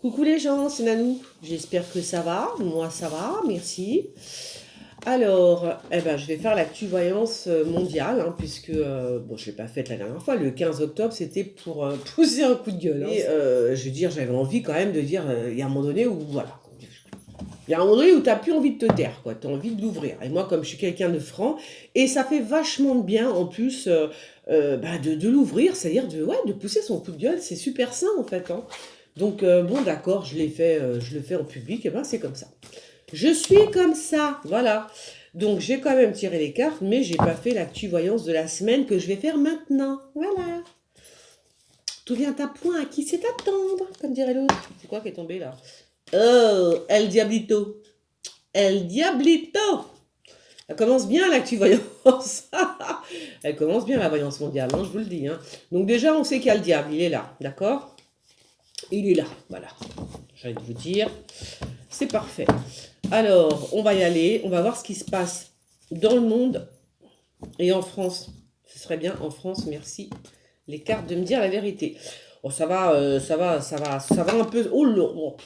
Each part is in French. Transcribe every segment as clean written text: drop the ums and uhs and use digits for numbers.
Coucou les gens, c'est Nanou. J'espère que ça va. Moi, ça va, merci. Alors, je vais faire l'actu voyance mondiale, hein, puisque, bon, je ne l'ai pas faite la dernière fois. Le 15 octobre, c'était pour pousser un coup de gueule, hein. Et je veux dire, j'avais envie quand même de dire, il y a un moment donné où, voilà. Il y a un moment donné où tu n'as plus envie de te taire, quoi. Tu as envie de l'ouvrir. Et moi, comme je suis quelqu'un de franc, et ça fait vachement de bien, en plus, de l'ouvrir, c'est-à-dire de pousser son coup de gueule. C'est super sain, en fait, hein. Donc, bon, d'accord, je le fais en public, et ben c'est comme ça. Je suis comme ça, voilà. Donc, j'ai quand même tiré les cartes, mais j'ai pas fait l'actu voyance de la semaine que je vais faire maintenant. Voilà. Tout vient à point, à qui c'est attendre, comme dirait l'autre. C'est quoi qui est tombé là? Oh, El Diablito. El Diablito. Elle commence bien l'actu voyance. Elle commence bien la voyance mondiale, hein, je vous le dis, hein. Donc déjà, on sait qu'il y a le diable, il est là, d'accord? Il est là, voilà. J'ai envie de vous dire, c'est parfait. Alors, on va y aller, on va voir ce qui se passe dans le monde et en France. Ce serait bien en France, merci les cartes de me dire la vérité. Oh, ça va, ça va un peu. Oh là, oh.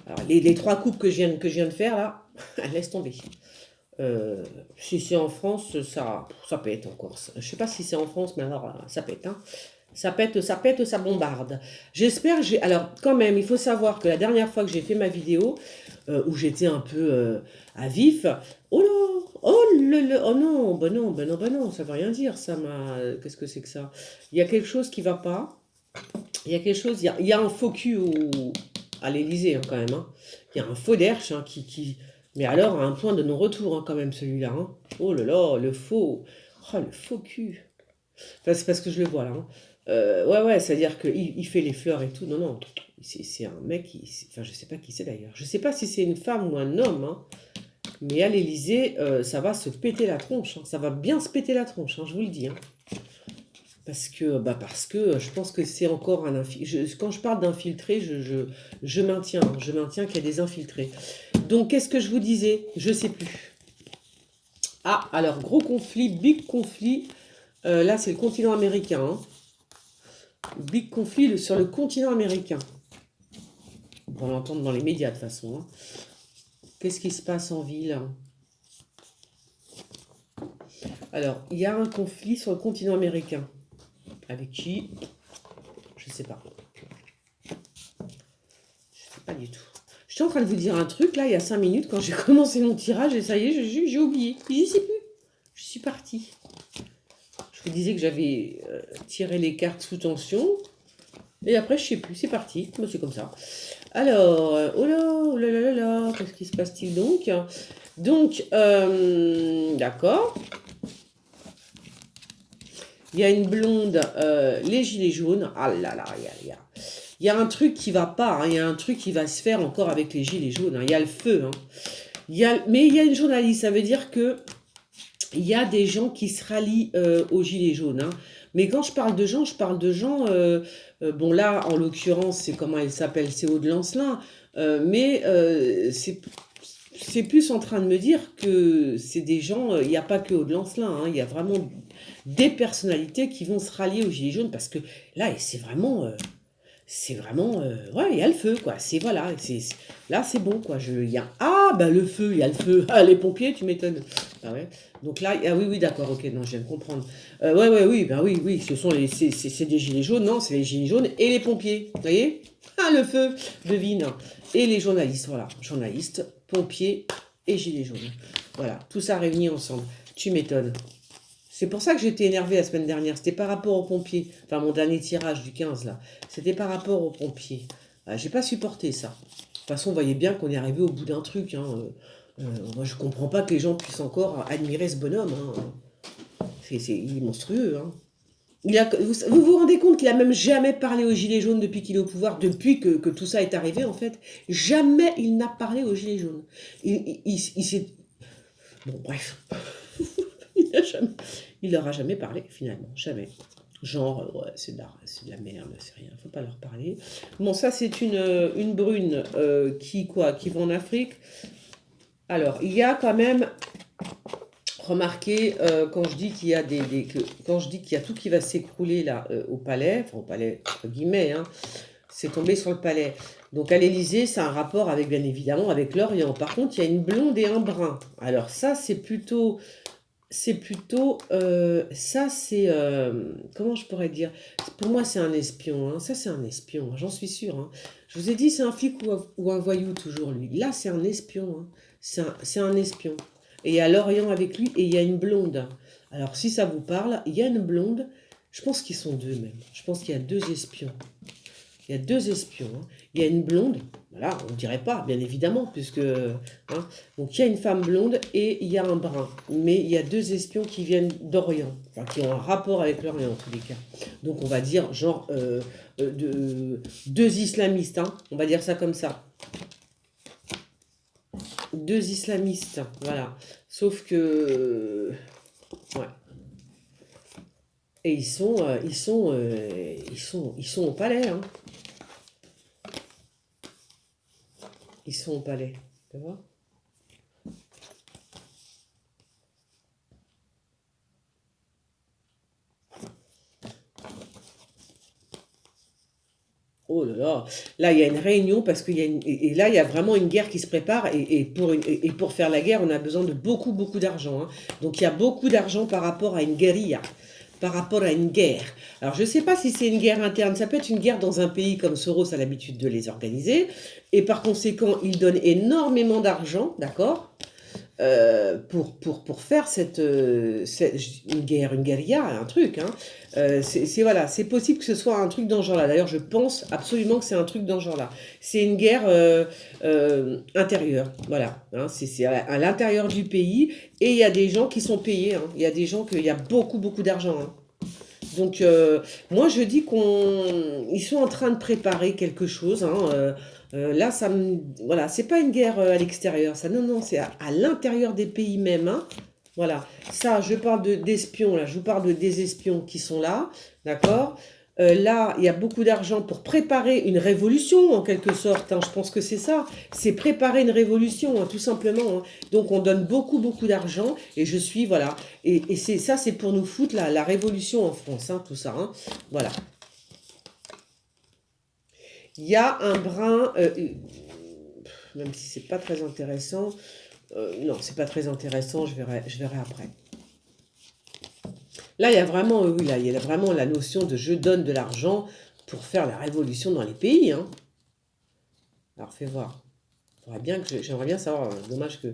Alors, les trois coupes que je viens de faire là, laisse tomber. Si c'est en France, ça pète encore. Je sais pas si c'est en France, mais alors ça pète, hein. Ça pète, ça bombarde. J'espère, alors quand même, il faut savoir que la dernière fois que j'ai fait ma vidéo, où j'étais un peu à vif, oh là, oh non, ben non, ça veut rien dire, ça m'a, qu'est-ce que c'est que ça? Il y a quelque chose qui va pas, il y a quelque chose, il y a un faux cul à l'Élysée, hein, quand même, hein. Il y a un faux derche, hein, mais alors à un point de non-retour, hein, quand même, celui-là, hein. Oh là là, le faux cul. Enfin, c'est parce que je le vois là, hein. Ouais, c'est-à-dire qu'il fait les fleurs et tout. Non, non, c'est un mec, enfin, je sais pas qui c'est d'ailleurs. Je sais pas si c'est une femme ou un homme, hein. Mais à l'Élysée, ça va se péter la tronche, hein. Ça va bien se péter la tronche, hein, je vous le dis, hein. Parce que je pense que c'est encore un infiltré. Quand je parle d'infiltré, je maintiens, hein, qu'il y a des infiltrés. Donc, qu'est-ce que je vous disais? Je sais plus. Ah, alors, gros conflit, big conflit. Là, c'est le continent américain, hein. Big conflit sur le continent américain. On va l'entendre dans les médias de toute façon, hein. Qu'est-ce qui se passe en ville? Alors, il y a un conflit sur le continent américain. Avec qui? Je ne sais pas. Je ne sais pas du tout. J'étais en train de vous dire un truc, là, il y a 5 minutes, quand j'ai commencé mon tirage, et ça y est, j'ai oublié. Je ne sais plus. Je suis partie. Je vous disais que j'avais tiré les cartes sous tension. Et après, je sais plus, c'est parti. Moi, c'est comme ça. Alors, oh là là, qu'est-ce qui se passe-t-il donc? Donc, d'accord. Il y a une blonde, les gilets jaunes. Ah là là, il y a un truc qui va pas, hein. Il y a un truc qui va se faire encore avec les gilets jaunes, hein. Il y a le feu, hein. Mais il y a une journaliste, ça veut dire que il y a des gens qui se rallient aux gilets jaunes, hein. Mais quand je parle de gens, bon là, en l'occurrence, c'est comment elle s'appelle, c'est Aude Lancelin, mais c'est plus en train de me dire que c'est des gens, il n'y a pas que Aude Lancelin, hein, il y a vraiment des personnalités qui vont se rallier aux gilets jaunes, parce que là, c'est vraiment, ouais, il y a le feu, quoi. Voilà, là, c'est bon, quoi. Le feu, il y a le feu. Ah, les pompiers, tu m'étonnes. Ah ouais. Donc là, oui, d'accord, ok, non, je viens de comprendre. Oui, c'est des gilets jaunes, non, c'est les gilets jaunes et les pompiers, vous voyez? Ah, le feu, devine. Et les journalistes, voilà, journalistes, pompiers et gilets jaunes. Voilà, tout ça réuni ensemble. Tu m'étonnes. C'est pour ça que j'étais énervée la semaine dernière. C'était par rapport aux pompiers. Enfin, mon dernier tirage du 15, là. C'était par rapport aux pompiers. J'ai pas supporté ça. De toute façon, on voyait bien qu'on est arrivé au bout d'un truc, hein. Moi, je comprends pas que les gens puissent encore admirer ce bonhomme, hein. Il est monstrueux, hein. Vous rendez compte qu'il a même jamais parlé aux Gilets jaunes depuis qu'il est au pouvoir, depuis que tout ça est arrivé, en fait. Jamais il n'a parlé aux Gilets jaunes. Il s'est... Bon, bref. Il leur a jamais parlé, finalement. Jamais. Genre, ouais, c'est de la merde, c'est rien, faut pas leur parler. Bon, ça, c'est une brune qui va en Afrique. Alors, il y a quand même... Remarquez, quand je dis qu'il y a quand je dis qu'il y a tout qui va s'écrouler là au palais, enfin au palais entre guillemets, hein, c'est tombé sur le palais. Donc à l'Élysée, c'est un rapport avec, bien évidemment, avec l'Orient. Par contre, il y a une blonde et un brun. Alors ça, ça c'est, comment je pourrais dire? Pour moi, c'est un espion, hein. Ça, c'est un espion, j'en suis sûre, hein. Je vous ai dit, c'est un flic ou un voyou, toujours, lui. Là, c'est un espion, hein. C'est un espion. Et il y a l'Orient avec lui et il y a une blonde. Alors, si ça vous parle, il y a une blonde. Je pense qu'ils sont deux, même. Je pense qu'il y a deux espions. Il y a deux espions, hein. Il y a une blonde, voilà, on ne dirait pas, bien évidemment, puisque... hein. Donc il y a une femme blonde et il y a un brun. Mais il y a deux espions qui viennent d'Orient, enfin qui ont un rapport avec l'Orient en tous les cas. Donc on va dire genre deux islamistes, hein. On va dire ça comme ça. Deux islamistes, voilà. Sauf que... ouais. Et ils sont au palais, hein. Ils sont au palais, tu vois. Oh là là, là il y a une réunion parce qu'il y a et là il y a vraiment une guerre qui se prépare et pour faire la guerre on a besoin de beaucoup d'argent, hein. Donc il y a beaucoup d'argent par rapport à une guérilla, par rapport à une guerre. Alors je ne sais pas si c'est une guerre interne, ça peut être une guerre dans un pays comme Soros a l'habitude de les organiser et par conséquent il donne énormément d'argent, d'accord, pour faire une guérilla, un truc, hein. Voilà, c'est possible que ce soit un truc dans ce genre-là. D'ailleurs, je pense absolument que c'est un truc dans ce genre-là. C'est une guerre intérieure, voilà, hein. C'est à l'intérieur du pays et il y a des gens qui sont payés, hein. Il y a des gens il y a beaucoup d'argent, hein. Donc, moi, je dis ils sont en train de préparer quelque chose, hein. Là, voilà, c'est pas une guerre à l'extérieur, ça, non, non, c'est à l'intérieur des pays même, hein. Voilà, ça, je parle d'espions, là, je vous parle des espions qui sont là, d'accord. Là, il y a beaucoup d'argent pour préparer une révolution, en quelque sorte, hein. Je pense que c'est ça, c'est préparer une révolution, hein, tout simplement, hein. Donc, on donne beaucoup d'argent, et je suis, voilà, et ça, c'est pour nous foutre la révolution en France, hein, tout ça, hein. Voilà. Il y a un brin, même si c'est pas très intéressant, non, c'est pas très intéressant, je verrai après. Là, il y a vraiment, oui, là, il y a vraiment la notion de je donne de l'argent pour faire la révolution dans les pays, hein. Alors, fais voir. J'aimerais bien savoir, dommage que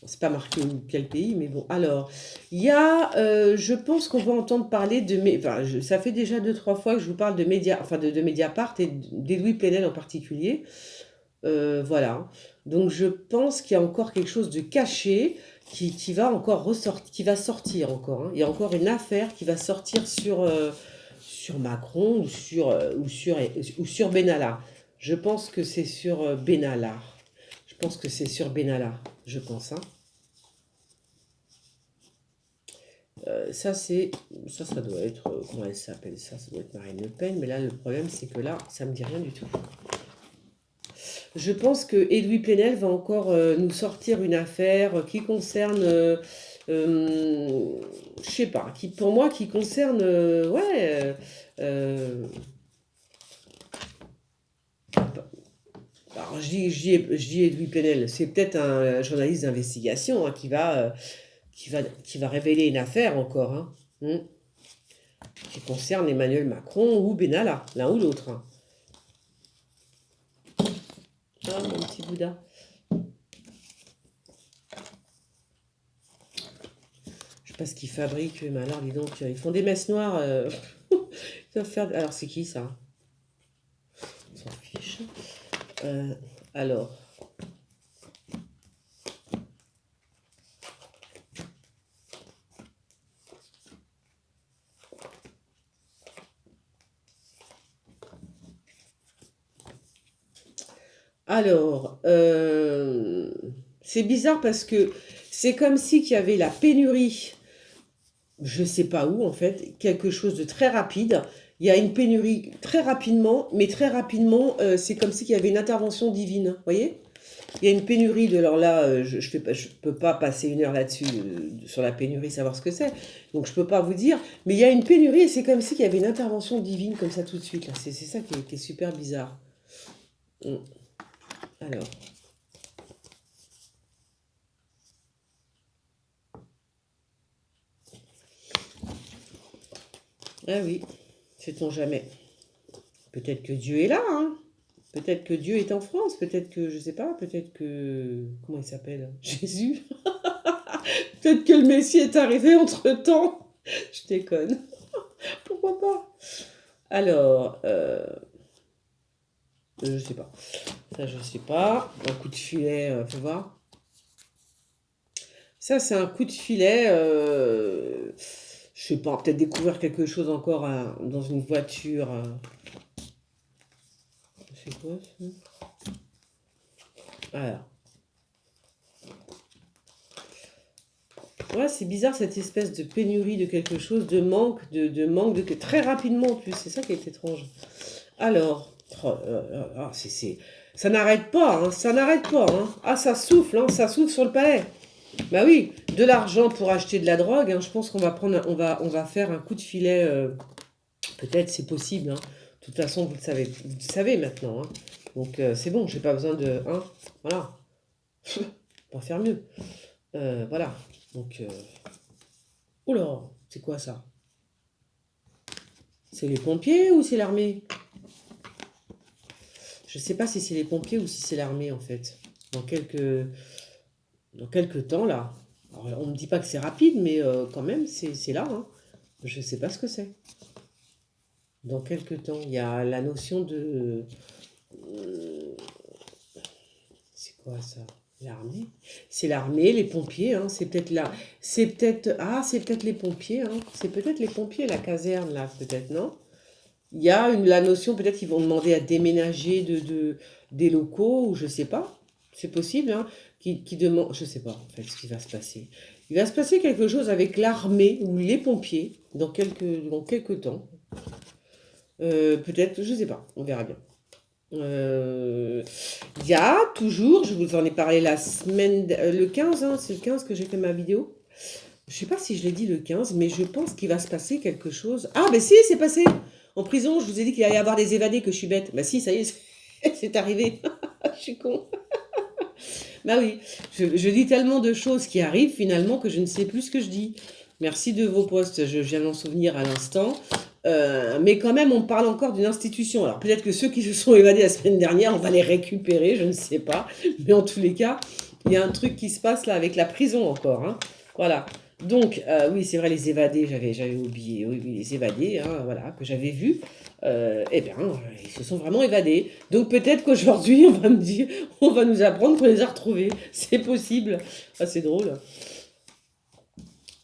c'est pas marqué quel pays, mais bon. Alors, il y a, je pense qu'on va entendre parler ça fait déjà 2-3 fois que je vous parle de médias, enfin de Mediapart et d'Edoui Plenel en particulier. Voilà. Donc je pense qu'il y a encore quelque chose de caché qui va encore ressortir, qui va sortir encore, hein. Il y a encore une affaire qui va sortir sur Macron ou sur Benalla. Je pense que c'est sur Benalla. Je pense que c'est sur Benalla, je pense, hein. Ça doit être, comment elle s'appelle ça doit être Marine Le Pen, mais là le problème c'est que là, ça me dit rien du tout. Je pense que Edoui Plenel va encore nous sortir une affaire qui concerne, je sais pas, pour moi, qui concerne, ouais, alors je dis Edoui Plenel, c'est peut-être un journaliste d'investigation, hein, qui va révéler une affaire encore, hein, qui concerne Emmanuel Macron ou Benalla, l'un ou l'autre, hein. Ah, mon petit Bouddha. Je sais pas ce qu'ils fabriquent, mais alors, dis donc, ils font des messes noires. Ils doivent faire... Alors, c'est qui, ça? On s'en fiche. Alors... Alors, c'est bizarre parce que c'est comme si qu'il y avait la pénurie, je sais pas où en fait, quelque chose de très rapide. Il y a une pénurie très rapidement, mais très rapidement, c'est comme si qu'il y avait une intervention divine, vous voyez? Il y a une pénurie de... Alors là, je peux pas passer une heure là-dessus, sur la pénurie, savoir ce que c'est. Donc je peux pas vous dire. Mais il y a une pénurie et c'est comme si il y avait une intervention divine comme ça tout de suite. Là. C'est ça qui est super bizarre. Mm. Alors. Ah oui, sait-on jamais. Peut-être que Dieu est là, hein. Peut-être que Dieu est en France. Peut-être que, je sais pas, peut-être que... Comment il s'appelle? Jésus. Peut-être que le Messie est arrivé entre-temps. Je déconne. Pourquoi pas? Alors, je sais pas. Ça, je sais pas. Un coup de filet, faut voir. Ça, c'est un coup de filet. Je sais pas, peut-être découvrir quelque chose encore dans une voiture. C'est quoi ça? Alors. Ouais, c'est bizarre cette espèce de pénurie de quelque chose, de manque, très rapidement en plus. C'est ça qui est étrange. Alors, ça n'arrête pas, hein, ça n'arrête pas. Hein. Ah, ça souffle sur le palais. Bah oui, de l'argent pour acheter de la drogue. Hein, je pense qu'on va prendre, on va faire un coup de filet. Peut-être c'est possible. Hein. De toute façon, vous le savez maintenant. Hein. Donc c'est bon, j'ai pas besoin de, hein, voilà, on va faire mieux. Voilà. Donc, oula, c'est quoi ça? C'est les pompiers ou c'est l'armée? Je sais pas si c'est les pompiers ou si c'est l'armée en fait. Dans quelques, dans quelques temps là. Alors, on me dit pas que c'est rapide, mais quand même, c'est là. Hein. Je sais pas ce que c'est. Dans quelques temps, il y a la notion de... C'est quoi ça? L'armée? C'est l'armée, les pompiers, hein. C'est peut-être là. C'est peut-être... Ah, c'est peut-être les pompiers, hein. C'est peut-être les pompiers, la caserne là, peut-être, non? Il y a la notion, peut-être qu'ils vont demander à déménager des locaux, ou je sais pas. C'est possible, hein, qui demande, je sais pas en fait ce qui va se passer. Il va se passer quelque chose avec l'armée ou les pompiers dans quelques temps. Peut-être, je sais pas, on verra bien. Il y a toujours, je vous en ai parlé la semaine, le 15, hein, c'est le 15 que j'ai fait ma vidéo. Je sais pas si je l'ai dit le 15, mais je pense qu'il va se passer quelque chose. Ah, ben si, c'est passé. En prison, je vous ai dit qu'il allait y avoir des évadés, que je suis bête. Bah si, ça y est, c'est arrivé. Je suis con. Bah oui, je dis tellement de choses qui arrivent finalement que je ne sais plus ce que je dis. Merci de vos posts, je viens d'en souvenir à l'instant. Mais quand même, on parle encore d'une institution. Alors peut-être que ceux qui se sont évadés la semaine dernière, on va les récupérer, je ne sais pas. Mais en tous les cas, il y a un truc qui se passe là avec la prison encore. Hein. Voilà. Donc, oui, c'est vrai, les évadés, j'avais oublié, oui, oui, les évadés, hein, voilà, que j'avais vus, eh bien, ils se sont vraiment évadés. Donc, peut-être qu'aujourd'hui, on va nous apprendre qu'on les a retrouvés. C'est possible. Ah, c'est drôle.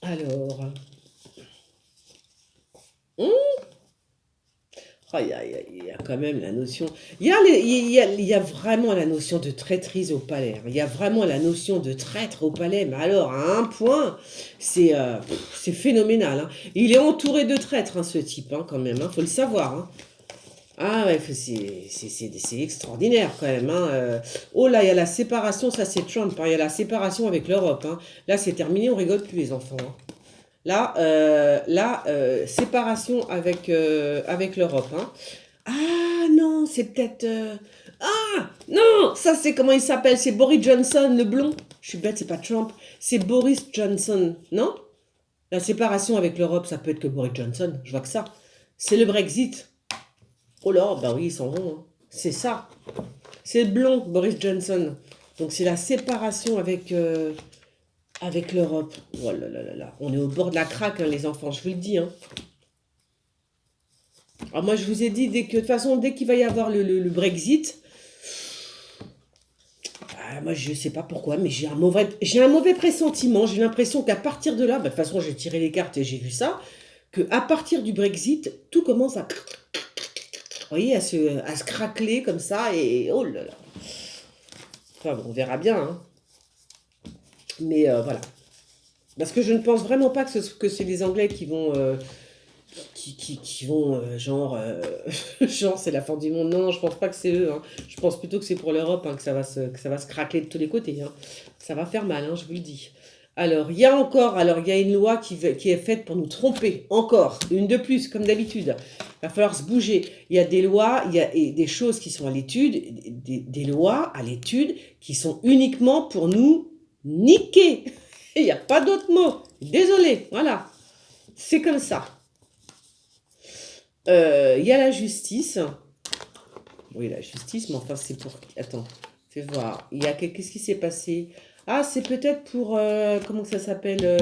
Alors, il y a quand même la notion. Il y a vraiment la notion de traîtrise au palais. Hein. Il y a vraiment la notion de traître au palais. Mais alors, à un point, c'est phénoménal. Hein. Il est entouré de traîtres, hein, ce type, hein, quand même. Hein, faut le savoir. Hein. Ah ouais, c'est extraordinaire quand même. Hein. Oh là, il y a la séparation, ça c'est Trump. Hein. Il y a la séparation avec l'Europe. Hein. Là, c'est terminé, on rigole plus les enfants. Hein. Là, séparation avec l'Europe. Hein. Ah non, c'est peut-être... Ah non, ça c'est comment il s'appelle? C'est Boris Johnson, le blond. Je suis bête, c'est pas Trump. C'est Boris Johnson, non? La séparation avec l'Europe, ça peut être que Boris Johnson. Je vois que ça. C'est le Brexit. Oh là, bah oui, ils s'en vont. Hein. C'est ça. C'est le blond, Boris Johnson. Donc c'est la séparation avec l'Europe. Oh là là là là. On est au bord de la craque, hein, les enfants, je vous le dis. Hein. Alors moi, je vous ai dit, de toute façon, dès qu'il va y avoir le Brexit, moi, je ne sais pas pourquoi, mais j'ai un mauvais pressentiment. J'ai l'impression qu'à partir de là, bah, de toute façon, j'ai tiré les cartes et j'ai vu ça, qu'à partir du Brexit, tout commence à... Vous voyez, à se craqueler comme ça, et oh là là. Enfin, bon, on verra bien, hein. Mais voilà. Parce que je ne pense vraiment pas que c'est les Anglais qui qui vont, genre, c'est la fin du monde. Non, je pense pas que c'est eux, hein. Je pense plutôt que c'est pour l'Europe, hein, que ça va se craquer de tous les côtés, hein. Ça va faire mal, hein, je vous le dis. Alors, il y a une loi qui est faite pour nous tromper, encore, une de plus, comme d'habitude. Il va falloir se bouger. Il y a des lois, il y a des choses qui sont à l'étude, des lois à l'étude qui sont uniquement pour nous niquer. Il n'y a pas d'autre mot. Désolé, voilà. C'est comme ça. Il y a la justice. Oui, la justice, mais enfin, c'est pour... Attends, fais voir. Qu'est-ce qui s'est passé? Ah, c'est peut-être pour... comment ça s'appelle?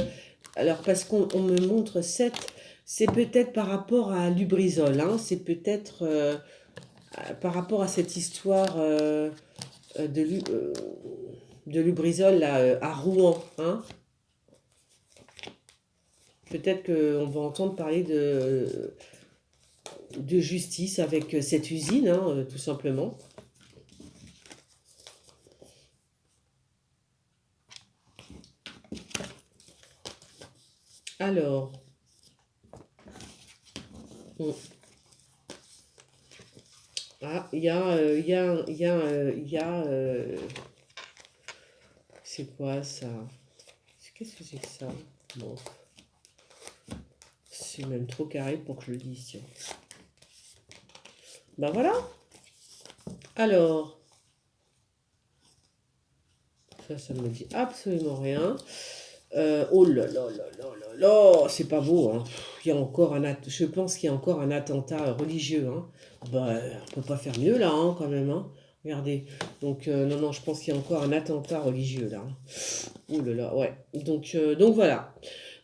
Alors, parce qu'on me montre 7. C'est peut-être par rapport à Lubrizol, hein. C'est peut-être par rapport à cette histoire de Lubrizol là, à Rouen, hein. Peut-être qu'on va entendre parler de justice avec cette usine, hein, tout simplement. Alors, ah, c'est quoi ça? Qu'est-ce que c'est que ça? Bon, c'est même trop carré pour que je le dise, tiens. Ben voilà. Alors, ça ne me dit absolument rien. Oh là là là là là là, c'est pas beau, hein. Il y a encore je pense qu'il y a encore un attentat religieux, hein. Bah, on peut pas faire mieux là, hein, quand même, hein. Regardez. Donc non, non, je pense qu'il y a encore un attentat religieux là, hein. Oh là là, ouais. Donc voilà.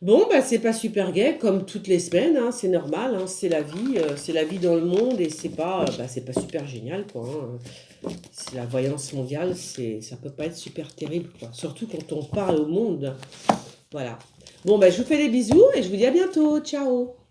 Bon, bah c'est pas super gai comme toutes les semaines, hein, c'est normal, hein, c'est la vie dans le monde et c'est pas super génial, quoi, hein. C'est la voyance mondiale, ça peut pas être super terrible, quoi. Surtout quand on parle au monde. Voilà. Bon, bah je vous fais des bisous et je vous dis à bientôt. Ciao!